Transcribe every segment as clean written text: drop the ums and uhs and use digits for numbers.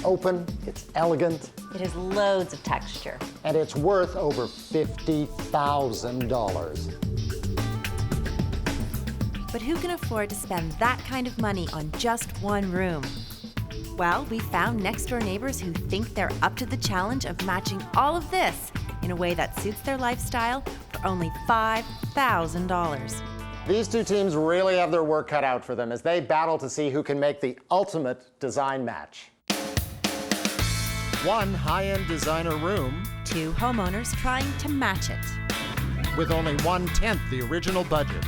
open, it's elegant, It has loads of texture. and it's worth over $50,000. But who can afford to spend that kind of money on just one room? Well, we found next-door neighbors who think they're up to the challenge of matching all of this in a way that suits their lifestyle for only $5,000. These two teams really have their work cut out for them as they battle to see who can make the ultimate design match. One high-end designer room Two homeowners trying to match it. with only 1/10 the original budget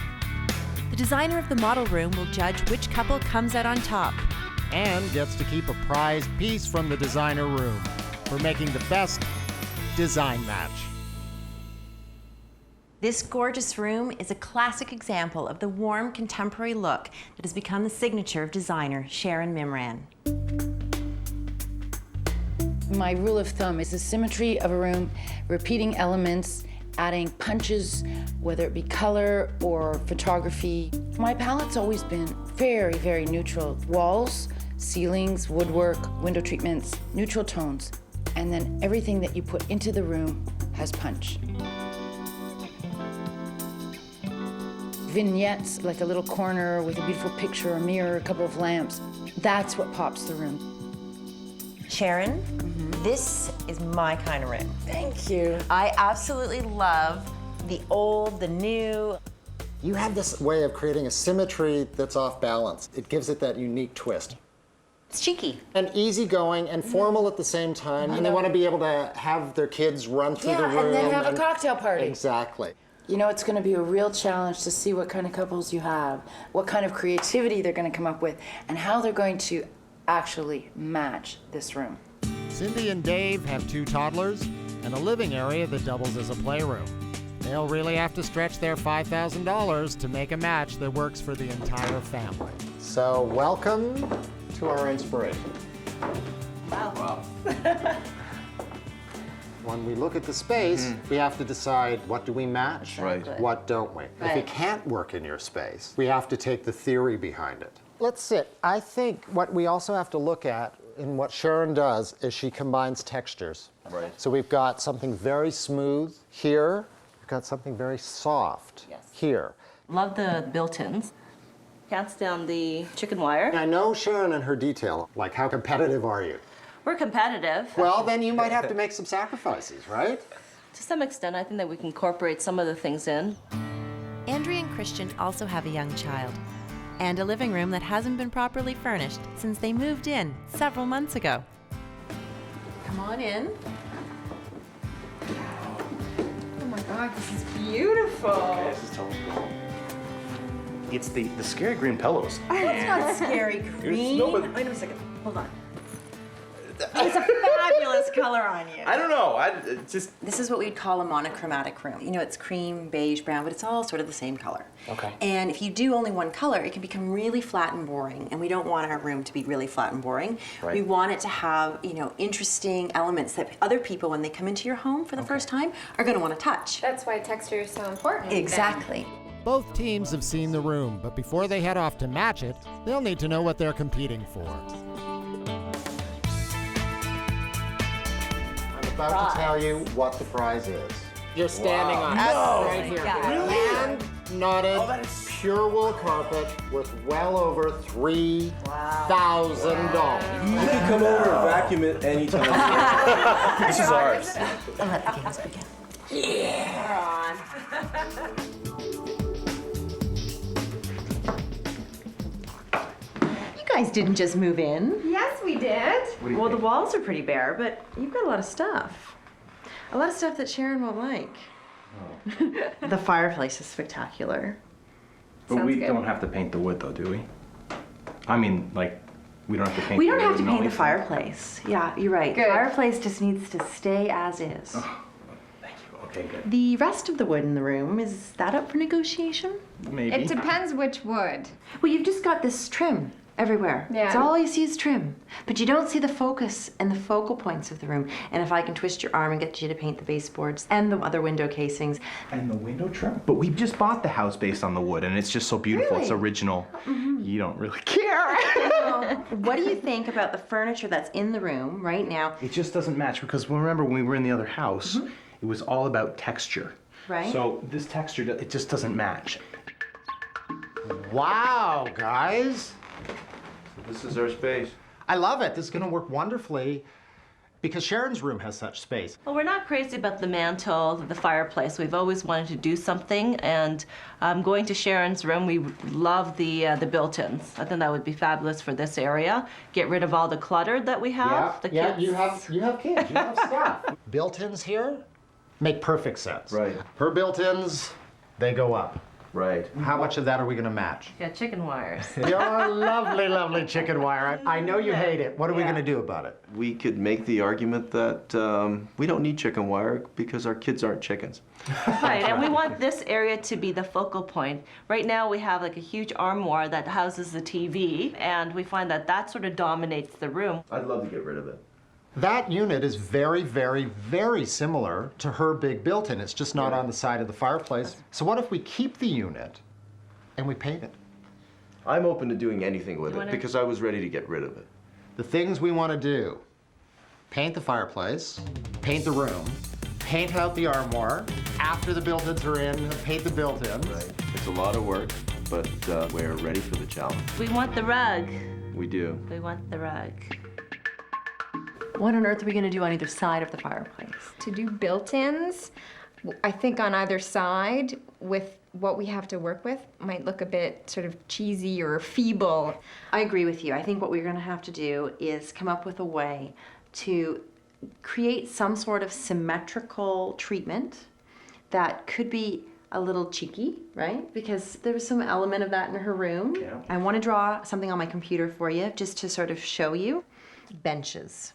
The designer of the model room will judge which couple comes out on top. and gets to keep a prized piece from the designer room for making the best design match. This gorgeous room is a classic example of the warm contemporary look that has become the signature of designer Sharon Mimran. My rule of thumb is the symmetry of a room, repeating elements, adding punches, whether it be color or photography. My palette's always been very, very neutral. Walls, ceilings, woodwork, window treatments, neutral tones. And then everything that you put into the room has punch. Vignettes, like a little corner with a beautiful picture, a mirror, a couple of lamps. That's what pops the room. Sharon, this is my kind of room. Thank you. I absolutely love the old, the new. You have this way of creating a symmetry that's off balance. It gives it that unique twist. It's cheeky. And easygoing and formal at the same time, and they want to be able to have their kids run through the room. and then have a cocktail party. Exactly. You know, it's going to be a real challenge to see what kind of couples you have, what kind of creativity they're going to come up with, and how they're going to actually match this room. Cindy and Dave have 2 toddlers and a living area that doubles as a playroom. They'll really have to stretch their $5,000 to make a match that works for the entire family. So welcome to our inspiration. Wow. When we look at the space, we have to decide what do we match, Right. what don't we. If it Right. can't work in your space, we have to take the theory behind it. Let's sit. I think what we also have to look at in what Sharon does is she combines textures. Right. So we've got something very smooth here, we've got something very soft here. Love the built-ins. Can't stand the chicken wire. I know Sharon and her detail, like how competitive are you? We're competitive. Well, then you might have to make some sacrifices, right? To some extent, I think that we can incorporate some of the things in. Andrea and Christian also have a young child and a living room that hasn't been properly furnished since they moved in several months ago. Come on in. Oh my God, this is beautiful. This is totally cool. It's the scary green pillows. It's not scary green. No, but- Wait a second. Hold on. It's a fabulous color on you. I don't know. It's just. This is what we'd call a monochromatic room. You know, it's cream, beige, brown, but it's all sort of the same color. Okay. And if you do only one color, it can become really flat and boring. And we don't want our room to be really flat and boring. Right. We want it to have, you know, interesting elements that other people, when they come into your home for the first time, are going to want to touch. That's why texture is so important. then. Exactly. Both teams have seen the room, but before they head off to match it, they'll need to know what they're competing for. I'm about to tell you what the prize is. You're standing on it right here. Hand knotted, pure wool carpet worth well over $3,000. You can come over and vacuum it anytime. This is ours. And let the games begin. You guys didn't just move in. Yes, we did. Well, the walls are pretty bare, but you've got a lot of stuff. A lot of stuff that Sharon won't like. The fireplace is spectacular. But Sounds we good. don't have to paint the wood, though, do we? I mean, like, we don't have to paint. We don't the have to wood, paint the no, fireplace. Yeah, you're right. Good. The fireplace just needs to stay as is. Thank you. Okay, good. The rest of the wood in the room, is that up for negotiation? Maybe. It depends which wood. Well, you've just got this trim. Everywhere. Yeah. So all you see is trim. But you don't see the focus and the focal points of the room. And if I can twist your arm and get you to paint the baseboards and the other window casings. And the window trim? But we just bought the house based on the wood, and it's just so beautiful. Really? It's original. You don't really care. What do you think about the furniture that's in the room right now? It just doesn't match, because remember when we were in the other house, it was all about texture. Right. So this texture, it just doesn't match. Wow, guys. This is our space. I love it. This is going to work wonderfully because Sharon's room has such space. Well, we're not crazy about the mantle, the fireplace. We've always wanted to do something, and going to Sharon's room, we love the built-ins. I think that would be fabulous for this area. Get rid of all the clutter that we have. The kids. you have kids, you have stuff. Built-ins here make perfect sense. Right. Her built-ins, they go up. Right. How much of that are we going to match? Yeah, chicken wires. Your lovely, lovely chicken wire. I know you hate it. What are we going to do about it? We could make the argument that we don't need chicken wire because our kids aren't chickens. Right, and we want this area to be the focal point. Right now we have like a huge armoire that houses the TV, and we find that that sort of dominates the room. I'd love to get rid of it. That unit is very, very, very similar to her big built-in. It's just not on the side of the fireplace. So what if we keep the unit and we paint it? I'm open to doing anything with You it wanna- because I was ready to get rid of it. The things we want to do: paint the fireplace, paint the room, paint out the armoire. After the built-ins are in, paint the built-ins. Right. It's a lot of work, but we're ready for the challenge. We want the rug. We do. We want the rug. What on earth are we going to do on either side of the fireplace? To do built-ins, I think on either side with what we have to work with might look a bit sort of cheesy or feeble. I agree with you. I think what we're going to have to do is come up with a way to create some sort of symmetrical treatment that could be a little cheeky, right? Because there was some element of that in her room. Yeah. I want to draw something on my computer for you just to sort of show you. Benches.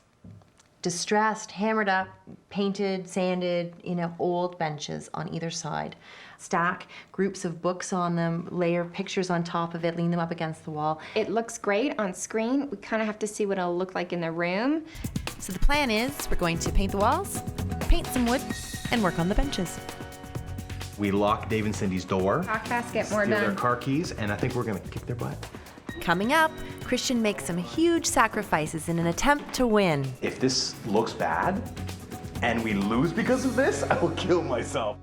Distressed, hammered up, painted, sanded, old benches on either side. Stack groups of books on them, layer pictures on top of it, lean them up against the wall. It looks great on screen. We kind of have to see what it'll look like in the room. So the plan is we're going to paint the walls, paint some wood, and work on the benches. We lock Dave and Cindy's door, Talk fast, get more steal their done. car keys, and I think we're gonna kick their butt. Coming up, Christian makes some huge sacrifices in an attempt to win. If this looks bad, and we lose because of this, I will kill myself.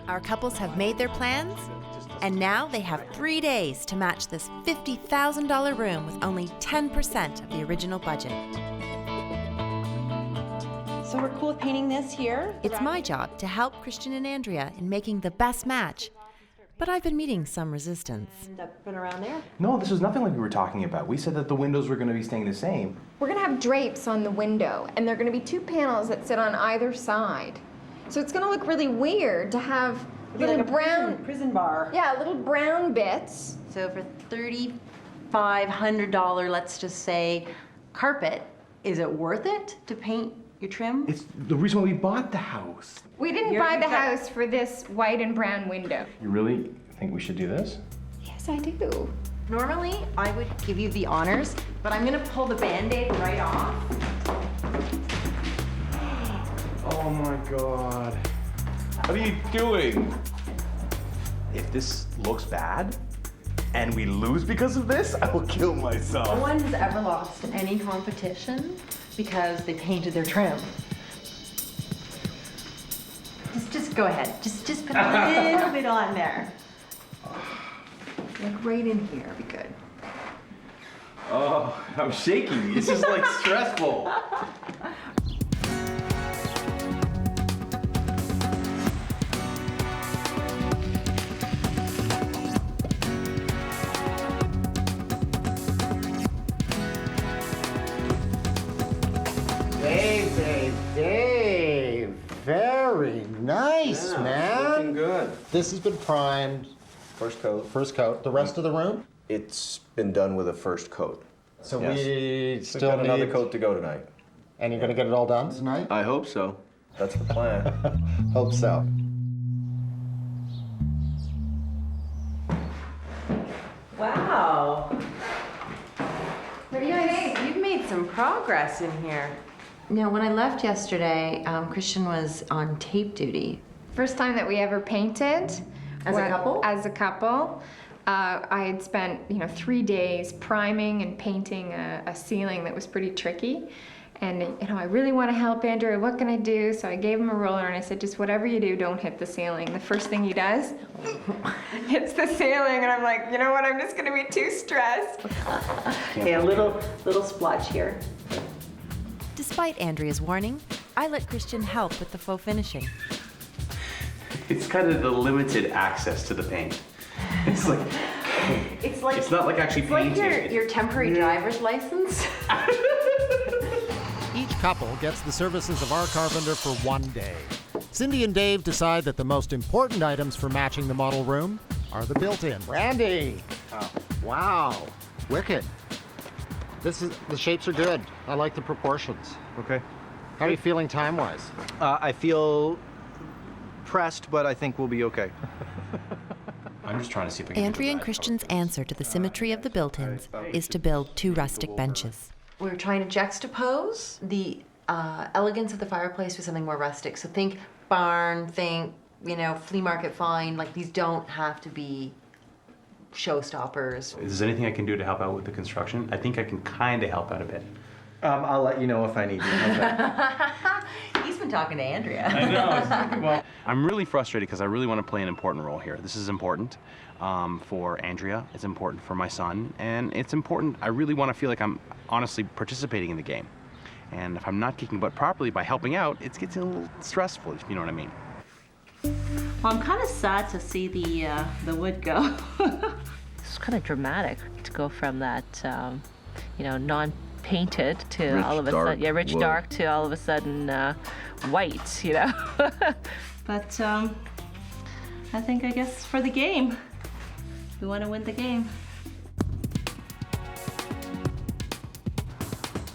Our couples have made their plans, and now they have 3 days to match this $50,000 room with only 10% of the original budget. So we're cool with painting this here? It's my job to help Christian and Andrea in making the best match, but I've been meeting some resistance. Up and around there? No, this was nothing like we were talking about. We said that the windows were gonna be staying the same. We're gonna have drapes on the window, and they're gonna be 2 panels that sit on either side. So it's gonna look really weird to have little brown, prison bar. yeah, little brown bits. So for $3,500, let's just say, carpet, is it worth it to paint your trim? It's the reason why we bought the house. We didn't buy the house for this white and brown window. You really think we should do this? Yes, I do. Normally, I would give you the honors, but I'm gonna pull the Band-Aid right off. Oh my God. What are you doing? If this looks bad, and we lose because of this, I will kill No myself. one has ever lost any competition because they painted their trim. Just go ahead. Just put a little bit on there. Like right in here, be good. Oh, I'm shaking. This is like stressful. Dave. Very nice, man. Looking good. This has been primed. First coat. First coat. The rest of the room? It's been done with a first coat. So Yes. we We've still got another need- coat to go tonight. And you're going to get it all done tonight? I hope so. That's the plan. Hope so. Wow. You guys, you've made some progress in here. Now, when I left yesterday, Christian was on tape duty. First time that we ever painted. As a couple? As a couple. I had spent, 3 days priming and painting a ceiling that was pretty tricky. And, I really want to help Andrew. What can I do? So I gave him a roller and I said, just whatever you do, don't hit the ceiling. The first thing he does, hits the ceiling. And I'm like, you know what? I'm just going to be too stressed. Okay, a little splotch here. Despite Andrea's warning, I let Christian help with the faux finishing. It's kind of the limited access to the paint. It's like, it's not like actually painting. Your temporary driver's license. Each couple gets the services of our carpenter for one day. Cindy and Dave decide that the most important items for matching the model room are the built-in. Randy! Oh. Wow. Wicked. The shapes are good. I like the proportions. Okay. How are you feeling time-wise? I feel pressed, but I think we'll be okay. I'm just trying to see if I can. Andrea and Christian's answer to the symmetry of the built-ins is to build 2 rustic benches. We were trying to juxtapose the elegance of the fireplace with something more rustic. So think barn, think, flea market find. Like, these don't have to be showstoppers. Is there anything I can do to help out with the construction? I think I can kind of help out a bit. I'll let you know if I need you. Okay. He's been talking to Andrea. I know. Well, I'm really frustrated because I really want to play an important role here. This is important for Andrea. It's important for my son, and it's important. I really want to feel like I'm honestly participating in the game. And if I'm not kicking butt properly by helping out, it gets a little stressful, if you know what I mean. Well, I'm kind of sad to see the wood go. It's kind of dramatic to go from that, non-painted to Rich, all of a dark sudden, rich wood. dark to all of a sudden white, But I guess for the game, we want to win the game.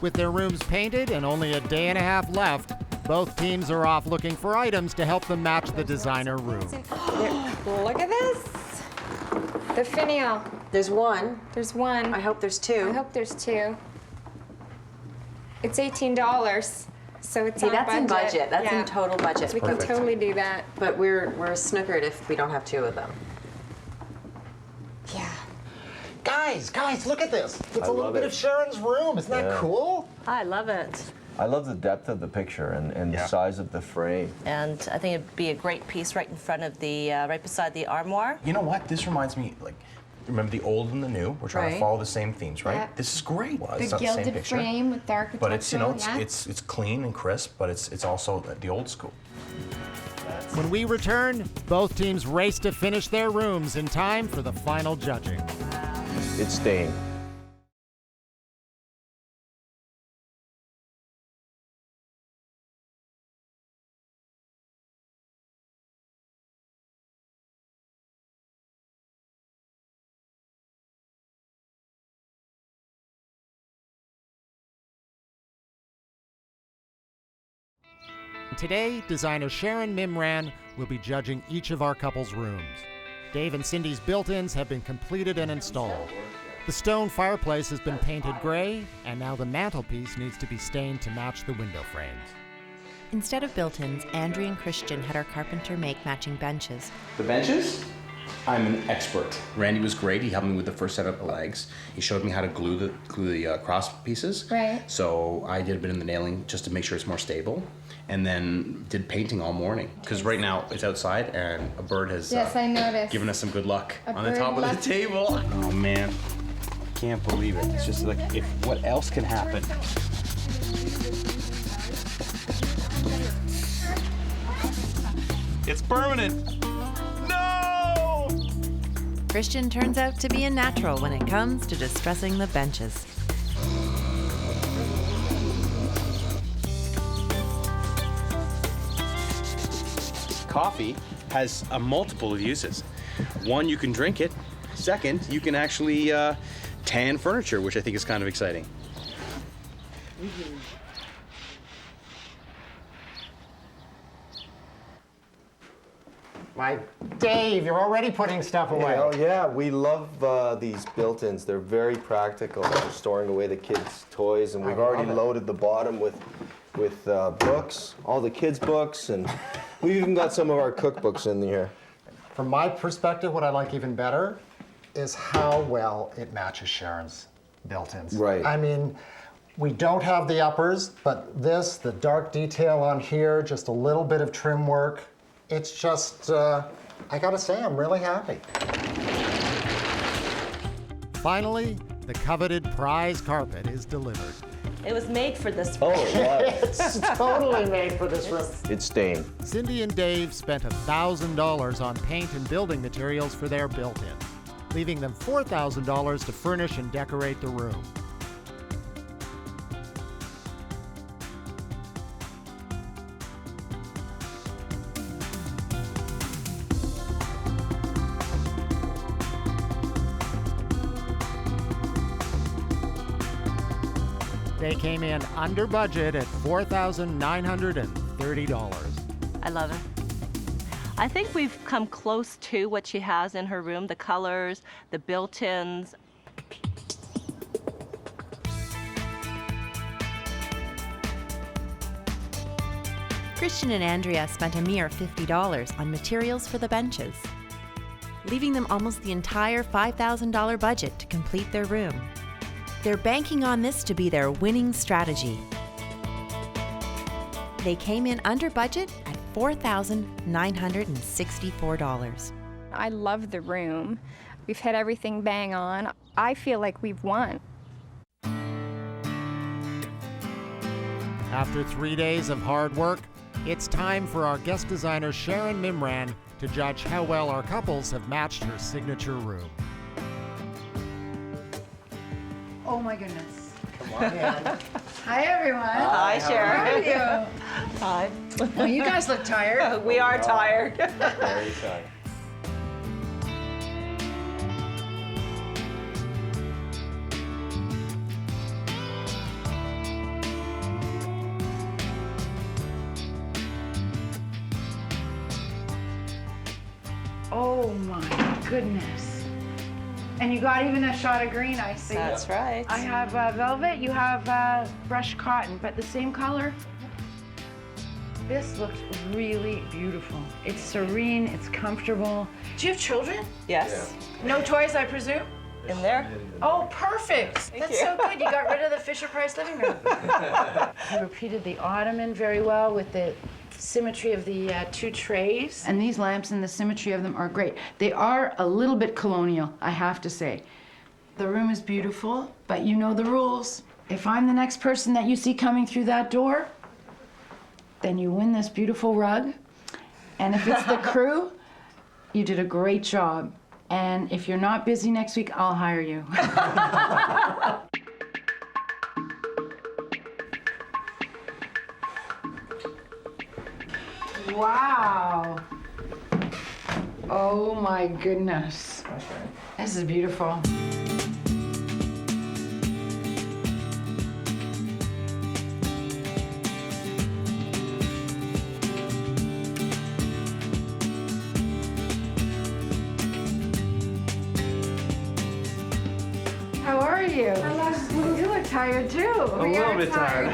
With their rooms painted and only a day and a half left, both teams are off looking for items to help them match the designer room. Look at this. The finial. There's one. There's one. I hope there's 2. I hope there's 2. It's $18, so it's See, on that's budget. in budget. That's Yeah. in total budget. We can totally do that. But we're snookered if we don't have 2 of them. Yeah. Guys, look at this. It's I a little love bit it. of Sharon's room. Isn't that Yeah. cool? I love it. I love the depth of the picture and the size of the frame. And I think it'd be a great piece right in front of right beside the armoire. You know what? This reminds me, remember the old and the new? We're trying Right. to follow the same themes, right? Yeah. This is great. Well, it's The not the same gilded picture. frame with the architectural, But it's, yeah. it's clean and crisp, but it's also the old school. When we return, both teams race to finish their rooms in time for the final judging. It's staying. Today, designer Sharon Mimran will be judging each of our couple's rooms. Dave and Cindy's built-ins have been completed and installed. The stone fireplace has been painted gray, and now the mantelpiece needs to be stained to match the window frames. Instead of built-ins, Andrea and Christian had our carpenter make matching benches. The benches? I'm an expert. Randy was great. He helped me with the first set of legs. He showed me how to glue the cross pieces. Right. So I did a bit of the nailing just to make sure it's more stable, and then did painting all morning. Because right now it's outside, and a bird has Yes, I noticed. given us some good luck A on the bird top of the left- table. Oh man, can't believe it. It's just like, if what else can happen? It's permanent. No! Christian turns out to be a natural when it comes to distressing the benches. Coffee has a multiple of uses. One, you can drink it. Second, you can actually tan furniture, which I think is kind of exciting. My Dave, you're already putting stuff away. Oh yeah, we love these built-ins. They're very practical for storing away the kids' toys, and we've already loaded the bottom with books, all the kids' books, and we've even got some of our cookbooks in here. From my perspective, what I like even better is how well it matches Sharon's built-ins. Right. I mean, we don't have the uppers, but this, the dark detail on here, just a little bit of trim work. It's just, I gotta say, I'm really happy. Finally, the coveted prize carpet is delivered. It was made for this room. Oh, wow. It's totally made for this room. It's staying. Cindy and Dave spent $1,000 on paint and building materials for their built-in, leaving them $4,000 to furnish and decorate the room. They came in under budget at $4,930. I love it. I think we've come close to what she has in her room, the colors, the built-ins. Christian and Andrea spent a mere $50 on materials for the benches, leaving them almost the entire $5,000 budget to complete their room. They're banking on this to be their winning strategy. They came in under budget at $4,964. I love the room. We've hit everything bang on. I feel like we've won. After 3 days of hard work, it's time for our guest designer Sharon Mimran to judge how well our couples have matched her signature room. Oh my goodness. Come on in. Hi everyone. Hi, Sharon. How are you? Hi. Well, you guys look tired. We are tired. Very tired. Oh my goodness. And you got even a shot of green, I see. That's right. I have velvet, you have brushed cotton, but the same color. This looks really beautiful. It's serene, it's comfortable. Do you have children? Yes. No toys, I presume? In there? Oh, perfect. That's so good. You got rid of the Fisher-Price living room. You repeated the ottoman very well with the symmetry of the two trays. And these lamps and the symmetry of them are great. They are a little bit colonial, I have to say. The room is beautiful, but you know the rules. If I'm the next person that you see coming through that door, then you win this beautiful rug. And if it's the crew, you did a great job. And if you're not busy next week, I'll hire you. Wow. Oh my goodness. This is beautiful. How are you? You look tired too. A little bit tired.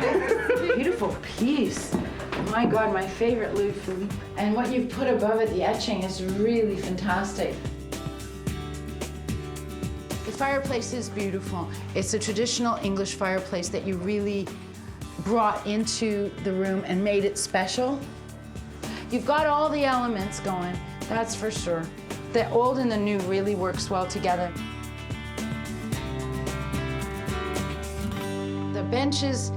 Beautiful piece. My God, my favorite Louis Philippe. And what you've put above it, the etching, is really fantastic. The fireplace is beautiful. It's a traditional English fireplace that you really brought into the room and made it special. You've got all the elements going, that's for sure. The old and the new really works well together. The benches,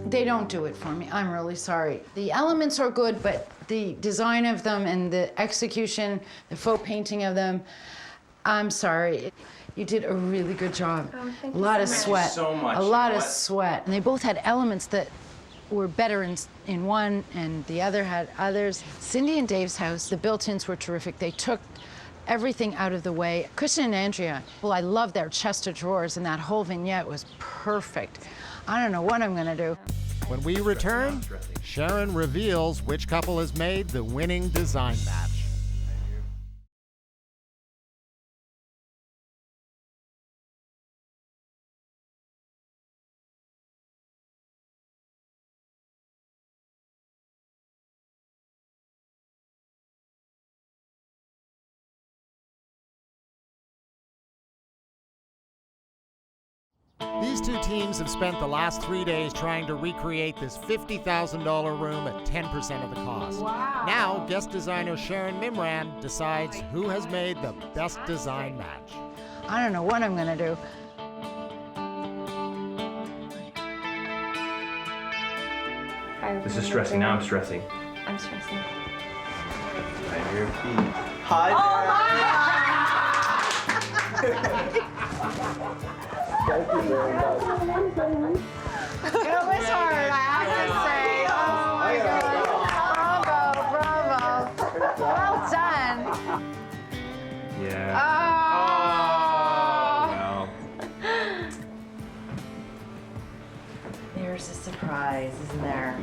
they don't do it for me. I'm really sorry. The elements are good, but the design of them and the execution, the faux painting of them, I'm sorry. You did a really good job. Oh, thank a lot you of so much. sweat. Thank you so much. A lot of sweat. And they both had elements that were better in one and the other had others. Cindy and Dave's house, the built-ins were terrific. They took everything out of the way. Kristen and Andrea, well, I love their chest of drawers, and that whole vignette was perfect. I don't know what I'm gonna do. When we return, Sharon reveals which couple has made the winning design match. These two teams have spent the last 3 days trying to recreate this $50,000 room at 10% of the cost. Wow. Now, guest designer Sharon Mimran decides who has made the best design match. I don't know what I'm gonna do. This is stressing. Now I'm stressing. I'm stressing. Hi there. Thank you very much. It was hard, I have to say. Oh my God. Bravo, bravo. Well done. Yeah. Oh. There's a surprise, isn't there?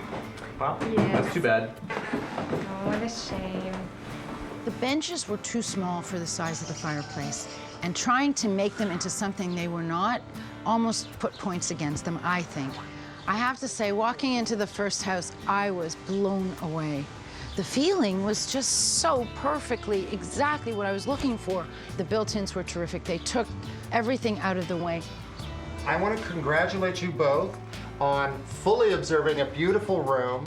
Well, Yes. that's too bad. Oh, what a shame. The benches were too small for the size of the fireplace, and trying to make them into something they were not almost put points against them, I think. I have to say, walking into the first house, I was blown away. The feeling was just so perfectly exactly what I was looking for. The built-ins were terrific. They took everything out of the way. I want to congratulate you both on fully observing a beautiful room.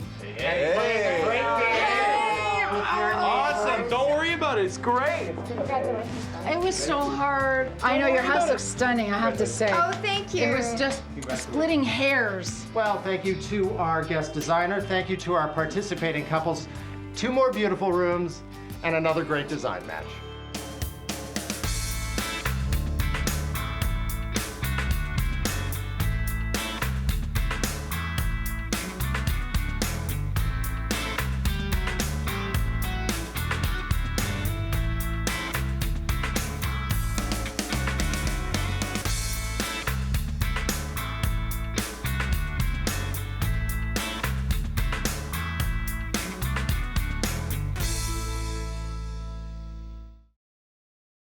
Awesome. Don't worry about it. It's great. It was so hard. I know your house looks stunning, I have to say. Oh, thank you. It was just splitting hairs. Well, thank you to our guest designer. Thank you to our participating couples. 2 more beautiful rooms and another great design match.